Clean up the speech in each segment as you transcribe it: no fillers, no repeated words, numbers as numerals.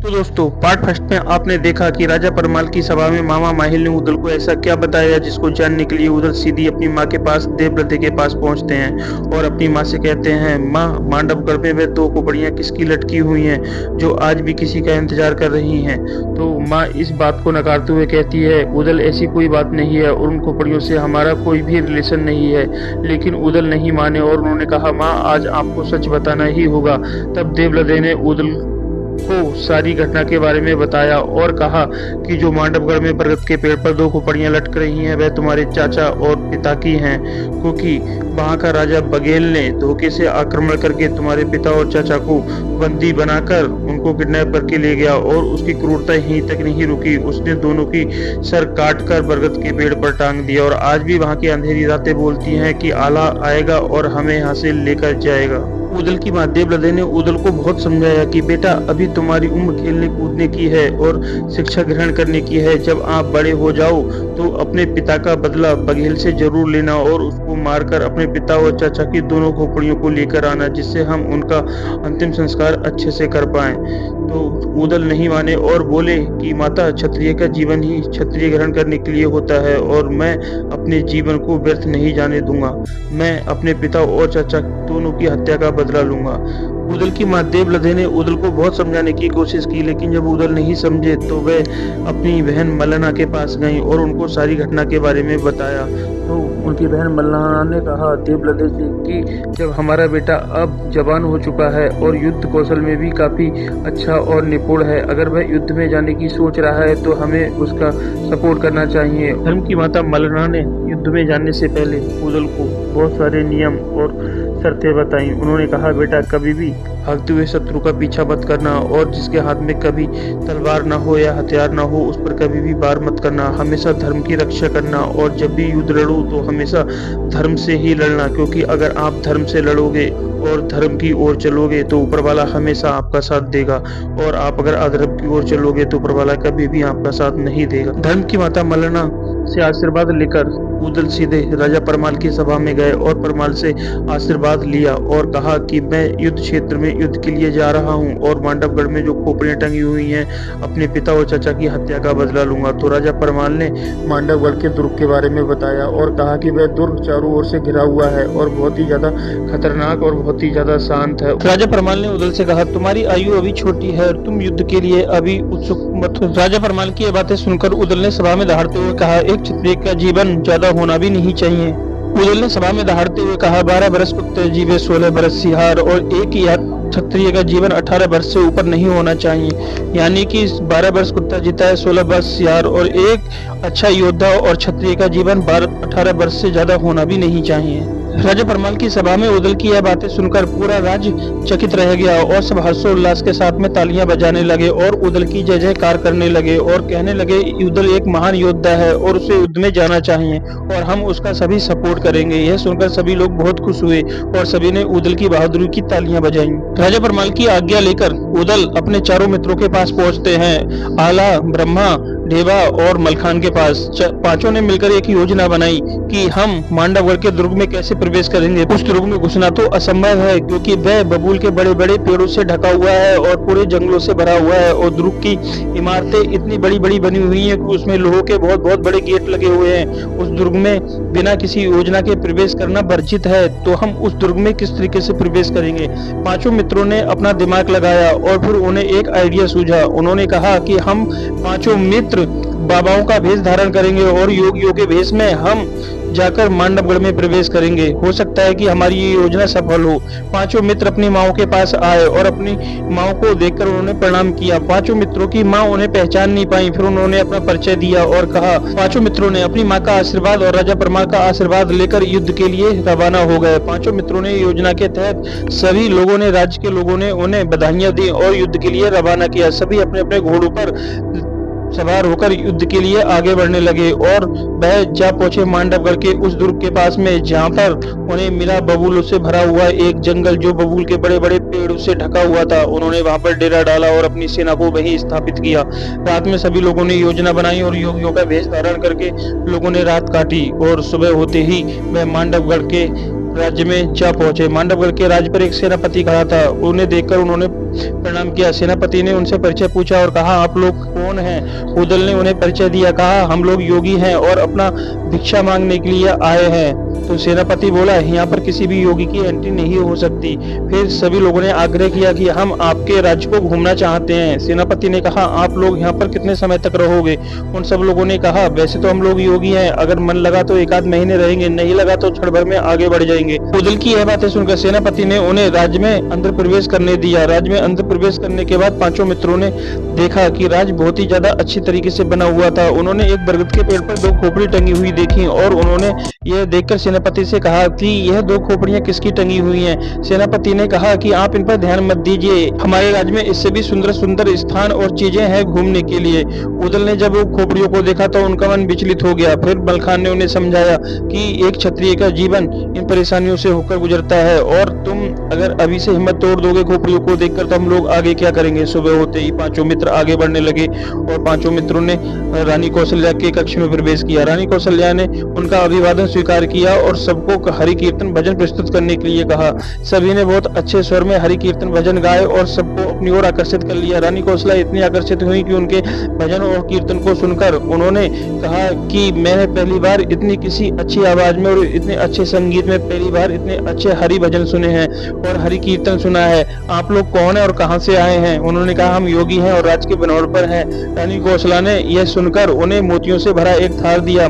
तो दोस्तों part first में आपने देखा कि राजा परमाल की सभा में मामा माहिल ने उदल को ऐसा क्या बताया जिसको जानने के लिए उदल सीधी अपनी माँ के पास देवव्रत के पास पहुंचते हैं और अपनी माँ से कहते हैं, माँ मांडवगढ़ में वे दो खोपड़ियाँ किसकी लटकी हुई हैं जो आज भी किसी का इंतजार कर रही हैं। तो माँ इस बात को नकारते हुए कहती है, उदल ऐसी कोई बात नहीं है और उन खोपड़ियों से हमारा कोई भी रिलेशन नहीं है। लेकिन उदल नहीं माने और उन्होंने कहा, माँ आज आपको सच बताना ही होगा। तब देवव्रत ने उदल को सारी घटना के बारे में बताया और कहा कि जो मांडवगढ़ में बरगद के पेड़ पर दो खोपड़ियां लटक रही हैं वह तुम्हारे चाचा और पिता की हैं, क्योंकि वहां का राजा बघेल ने धोखे से आक्रमण करके तुम्हारे पिता और चाचा को बंदी बनाकर उनको किडनैप करके ले गया और उसकी क्रूरता यहीं तक नहीं रुकी, उसने दोनों की सर काट कर बरगद के पेड़ पर टांग दिया और आज भी वहां की अंधेरी रातें बोलती हैं कि आला आएगा और हमें यहाँ से लेकर जाएगा। उदल की माँ देवव्रत ने उदल को बहुत समझाया कि बेटा अभी तुम्हारी उम्र खेलने कूदने की है और शिक्षा ग्रहण करने की है। जब आप बड़े हो जाओ तो अपने पिता का बदला बघेल से जरूर लेना और उसको मारकर अपने पिता और चाचा की दोनों खोपड़ियों को लेकर आना, जिससे हम उनका अंतिम संस्कार अच्छे से कर पाएं। तो उदल नहीं माने और बोले कि माता, क्षत्रिय का जीवन ही क्षत्रिय ग्रहण करने के लिए होता है और मैं अपने जीवन को व्यर्थ नहीं जाने दूंगा। मैं अपने पिता और चाचा दोनों की हत्या का बदला लूंगा। उदल की माँ देवव्रत ने उदल को बहुत समझाने की कोशिश की, लेकिन जब उदल नहीं समझे तो वे अपनी बहन मल्लना के पास गईं और उनको सारी घटना के बारे में बताया। तो उनकी बहन मल्लना ने कहा देवव्रत से कि जब हमारा बेटा अब जवान हो चुका है और युद्ध कौशल में भी काफी अच्छा और निपुण है, अगर वह युद्ध में जाने की सोच रहा है तो हमें उसका सपोर्ट करना चाहिए। धर्म की माता मल्लना ने युद्ध में जाने से पहले उदल को बहुत सारे नियम और शर्तें बताई। उन्होंने कहा, बेटा कभी भी भागते हुए शत्रु का पीछा मत करना और जिसके हाथ में कभी तलवार ना हो या हथियार ना हो उस पर कभी भी वार मत करना। हमेशा धर्म की रक्षा करना और जब भी युद्ध लड़ो तो हमेशा धर्म से ही लड़ना, क्योंकि अगर आप धर्म से लड़ोगे और धर्म की ओर चलोगे तो ऊपर वाला हमेशा आपका साथ देगा और आप अगर अधर्म की ओर चलोगे तो ऊपर वाला कभी भी आपका साथ नहीं देगा। धर्म की माता मल्लना से आशीर्वाद लेकर उदल सीधे राजा परमाल की सभा में गए और परमाल से आशीर्वाद लिया और कहा कि मैं युद्ध क्षेत्र में युद्ध के लिए जा रहा हूं और मांडवगढ़ में जो खोपड़ियां टंगी हुई हैं अपने पिता और चाचा की हत्या का बदला लूंगा। तो राजा परमाल ने मांडवगढ़ के दुर्ग के बारे में बताया और कहा कि वह दुर्ग चारों ओर से घिरा हुआ है और बहुत ही ज्यादा खतरनाक और बहुत ही ज्यादा शांत है। राजा परमाल ने उदल से कहा, तुम्हारी आयु अभी छोटी है और तुम युद्ध के लिए अभी उत्सुक मत हो। राजा परमाल की ये बातें सुनकर उदल ने सभा में दहाड़ते हुए कहा, एक क्षत्रिय का जीवन ज्यादा होना भी नहीं चाहिए। उदल ने सभा में दहाड़ते हुए कहा, 12 बरस कुत्ते जीवे 16 बरस सिहार और एक ही क्षत्रिय का जीवन 18 वर्ष से ऊपर नहीं होना चाहिए। यानी कि 12 वर्ष कुत्ता जीता है, 16 वर्ष सियार और एक अच्छा योद्धा और क्षत्रिय का जीवन 18 वर्ष से ज्यादा होना भी नहीं चाहिए। राजा परमाल की सभा में उदल की यह बातें सुनकर पूरा राज्य चकित रह गया और सब हर्षोल्लास के साथ में तालियां बजाने लगे और उदल की जय जयकार करने लगे और कहने लगे, उदल एक महान योद्धा है और उसे युद्ध में जाना चाहिए और हम उसका सभी सपोर्ट करेंगे। यह सुनकर सभी लोग बहुत खुश हुए और सभी ने उदल की बहादुरी की तालियां बजाई। राजा परमाल की आज्ञा लेकर उदल अपने चारों मित्रों के पास पहुंचते हैं, आला, ब्रह्मा, ढेबा और मलखान के पास। पांचों ने मिलकर एक योजना बनाई कि हम मांडवगढ़ के दुर्ग में कैसे प्रवेश करेंगे। उस दुर्ग में घुसना तो असंभव है क्योंकि वह बबूल के बड़े बड़े पेड़ों से ढका हुआ है और पूरे जंगलों से भरा हुआ है और दुर्ग की इमारतें इतनी बड़ी बड़ी बनी हुई हैं कि उसमें लोहों के बहुत बहुत बड़े गेट लगे हुए हैं। उस दुर्ग में बिना किसी योजना के प्रवेश करना वर्जित है। तो हम उस दुर्ग में किस तरीके से प्रवेश करेंगे। पांचों मित्रों ने अपना दिमाग लगाया और फिर उन्हें एक आइडिया सूझा। उन्होंने कहा कि हम पांचों मित्र बाबाओं का भेष धारण करेंगे और योगियों के भेष में हम जाकर मांडवगढ़ में प्रवेश करेंगे। हो सकता है कि हमारी ये योजना सफल हो। पांचों मित्र अपनी माओ के पास आए और अपनी माओ को देखकर उन्होंने प्रणाम किया। पांचों मित्रों की माँ उन्हें पहचान नहीं पाई। फिर उन्होंने अपना परिचय दिया और कहा। पांचों मित्रों ने अपनी माँ का आशीर्वाद और राजा परमाल का आशीर्वाद लेकर युद्ध के लिए रवाना हो गए। पांचों मित्रों ने योजना के तहत सभी लोगों ने, राज्य के लोगों ने उन्हें बधाइयां दी और युद्ध के लिए रवाना किया। सभी अपने अपने घोड़ों पर सवार होकर युद्ध के लिए आगे बढ़ने लगे और वह जा पहुंचे मांडवगढ़ के उस दुर्ग के पास में, जहां पर उन्हें मिला बबूलों से भरा हुआ एक जंगल जो बबूल के बड़े बड़े पेड़ों से ढका हुआ था। उन्होंने वहां पर डेरा डाला और अपनी सेना को वहीं स्थापित किया। रात में सभी लोगों ने योजना बनाई और योगियों का वेश धारण करके लोगों ने रात काटी और सुबह होते ही वह मांडवगढ़ के राज्य में जा पहुंचे। मांडवगढ़ के राज पर एक सेनापति खड़ा था। उन्हें देखकर उन्होंने प्रणाम किया। सेनापति ने उनसे परिचय पूछा और कहा, आप लोग कौन हैं? उदल ने उन्हें परिचय दिया। कहा, हम लोग योगी हैं और अपना भिक्षा मांगने के लिए आए हैं। तो सेनापति बोला, यहाँ पर किसी भी योगी की एंट्री नहीं हो सकती। फिर सभी लोगों ने आग्रह किया कि हम आपके राज्य को घूमना चाहते हैं। सेनापति ने कहा, आप लोग यहाँ पर कितने समय तक रहोगे? उन सब लोगों ने कहा, वैसे तो हम लोग योगी हैं, अगर मन लगा तो 1 आध महीने रहेंगे, नहीं लगा तो क्षण भर में आगे बढ़ जाएंगे। उदल की यह बातें सुनकर सेनापति ने उन्हें राज्य में अंदर प्रवेश करने दिया। राज्य में अंदर प्रवेश करने के बाद 5 मित्रों ने देखा कि राज्य बहुत ही ज्यादा अच्छी तरीके से बना हुआ था। उन्होंने एक बरगद के पेड़ पर 2 खोपड़ी टंगी हुई देखी और उन्होंने यह देखकर सेनापति से कहा कि यह 2 खोपड़ियां किसकी टंगी हुई हैं? सेनापति ने कहा कि आप इन पर ध्यान मत दीजिए, हमारे राज्य में इससे भी सुंदर सुंदर स्थान और चीजें हैं घूमने के लिए। उदल ने जब खोपड़ियों को देखा तो उनका मन विचलित हो गया। फिर मलखान ने उन्हें समझाया कि एक क्षत्रिय का जीवन इन परेशानियों से होकर गुजरता है और तुम अगर अभी से हिम्मत तोड़ दोगे खोपड़ियों को देखकर तो हम लोग आगे क्या करेंगे? सुबह होते ही 5 मित्र आगे बढ़ने लगे और 5 मित्रों ने रानी कौशल्या के कक्ष में प्रवेश किया। रानी कौशल्या ने उनका अभिवादन स्वीकार किया और सबको हरि कीर्तन भजन प्रस्तुत करने के लिए कहा। सभी ने बहुत अच्छे स्वर में हरि कीर्तन भजन गाए और सबको अपनी ओर आकर्षित कर लिया। रानी कौशल्या इतनी आकर्षित हुई कि उनके भजन और कीर्तन को सुनकर उन्होंने कहा कि मैंने पहली बार इतनी किसी अच्छी आवाज में और इतने अच्छे संगीत में पहली बार इतने अच्छे हरि भजन सुने हैं और हरि कीर्तन सुना है। आप लोग कौन है और कहां से आए हैं? उन्होंने कहा, हम योगी हैं और राज के बनौर पर हैं। रानी कौशल्या ने यह सुनकर उन्हें मोतियों से भरा एक थाल दिया।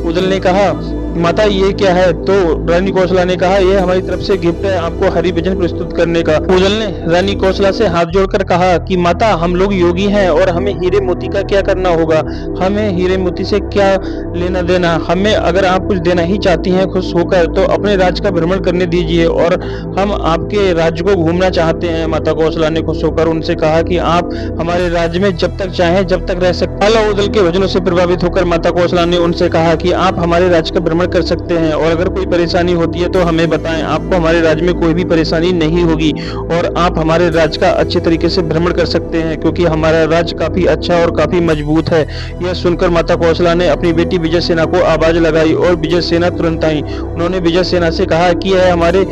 उदल ने कहा, माता ये क्या है? तो रानी कौशल्या ने कहा, यह हमारी तरफ से गिफ्ट है आपको हरि भजन प्रस्तुत करने का। उदल ने रानी कौशल्या से हाथ जोड़कर कहा कि माता, हम लोग योगी हैं और हमें हीरे मोती का क्या करना होगा? हमें हीरे मोती से क्या लेना देना? हमें अगर आप कुछ देना ही चाहती हैं खुश होकर तो अपने राज्य का भ्रमण करने दीजिए और हम आपके राज्य को घूमना चाहते हैं। माता कौशल्या ने खुश होकर उनसे कहा कि आप हमारे राज्य में जब तक चाहें जब तक रह सकते हैं। उदल के वचनों से प्रभावित होकर माता कौशल्या ने उनसे कहा कि आप हमारे राज्य का भ्रमण कर सकते हैं और अगर कोई परेशानी होती है तो हमें बताएं। आपको हमारे राज्य में कोई भी परेशानी नहीं होगी और आप हमारे राज्य का अच्छे तरीके से भ्रमण कर सकते हैं क्योंकि हमारा राज्य काफी अच्छा और काफी मजबूत है। यह सुनकर माता कौशल्या ने अपनी बेटी विजय सेना को आवाज लगाई और विजय सेना तुरंत आई। उन्होंने विजय सेना से कहा कि यह हमारे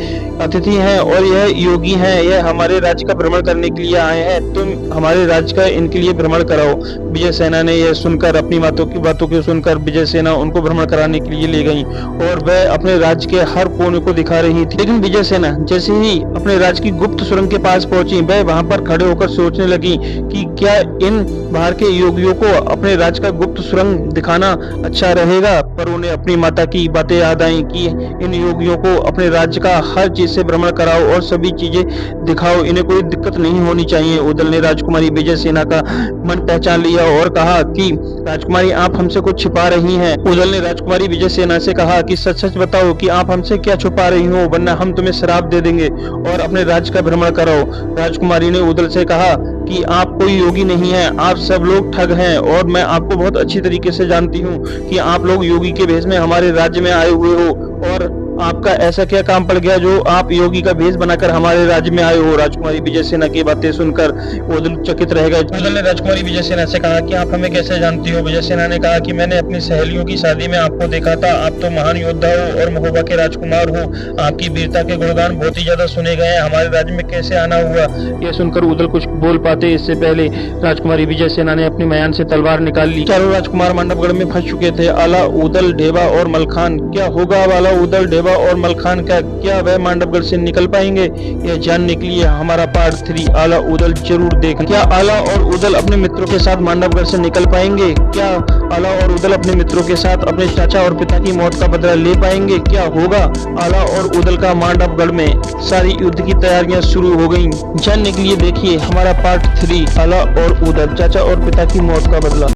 अतिथि हैं और यह योगी हैं, यह हमारे राज्य का भ्रमण करने के लिए आए हैं, तुम हमारे राज्य का इनके लिए भ्रमण कराओ। विजय सेना ने यह सुनकर अपनी बातों को सुनकर विजय सेना उनको भ्रमण कराने के लिए ले गई और वह अपने राज्य के हर कोने को दिखा रही थी। लेकिन विजय सेना जैसे ही अपने राज्य की गुप्त सुरंग के पास पहुंची, वह वहां पर खड़े होकर सोचने लगी कि क्या इन बाहर के योगियों को अपने राज्य का गुप्त सुरंग दिखाना अच्छा रहेगा। पर उन्हें अपनी माता की बातें याद आई कि इन योगियों को अपने राज्य का हर चीज से भ्रमण कराओ और सभी चीजें दिखाओ, इन्हें कोई दिक्कत नहीं होनी चाहिए। उदल ने राजकुमारी विजय सेना का मन पहचान लिया और कहा कि राजकुमारी, आप हमसे कुछ छिपा रही हैं। उदल ने राजकुमारी विजय सेना से कहा कि सच सच बताओ कि आप हमसे क्या छुपा रही हो, वरना हम तुम्हें श्राप दे देंगे और अपने राज्य का भ्रमण कराओ। राजकुमारी ने उदल से कहा कि आप कोई योगी नहीं हैं, आप सब लोग ठग हैं और मैं आपको बहुत अच्छी तरीके से जानती हूँ कि आप लोग योगी के भेष में हमारे राज्य में आए हुए हो और आपका ऐसा क्या काम पड़ गया जो आप योगी का भेष बनाकर हमारे राज्य में आए हो। राजकुमारी विजय सेना की बातें सुनकर उदल चकित रह गए। उदल ने राजकुमारी विजय सेना से कहा कि आप हमें कैसे जानती हो? विजय सेना ने कहा कि मैंने अपनी सहेलियों की शादी में आपको देखा था, आप तो महान योद्धा हो और महोबा के राजकुमार हो, आपकी वीरता के गुणगान बहुत ही ज्यादा सुने गए हैं, हमारे राज्य में कैसे आना हुआ? यह सुनकर उदल कुछ बोल पाते इससे पहले राजकुमारी विजय सेना ने अपनी मयान से तलवार निकाल ली। चारों राजकुमार मांडवगढ़ में फंस चुके थे, आला, उदल, ढेबा और मलखान। क्या होगा वाला उदल, ढेबा और मलखान का? क्या वह मांडवगढ़ से निकल पाएंगे? यह जानने के लिए हमारा पार्ट 3 आला उदल जरूर देखना। क्या आला और उदल अपने मित्रों के साथ मांडवगढ़ से निकल पाएंगे? क्या आला और उदल अपने मित्रों के साथ अपने चाचा और पिता की मौत का बदला ले पाएंगे? क्या होगा आला और उदल का मांडवगढ़ में? सारी युद्ध की तैयारियां शुरू हो गयी। जानने के लिए देखिए हमारा पार्ट 3 आला और उदल, चाचा और पिता की मौत का बदला।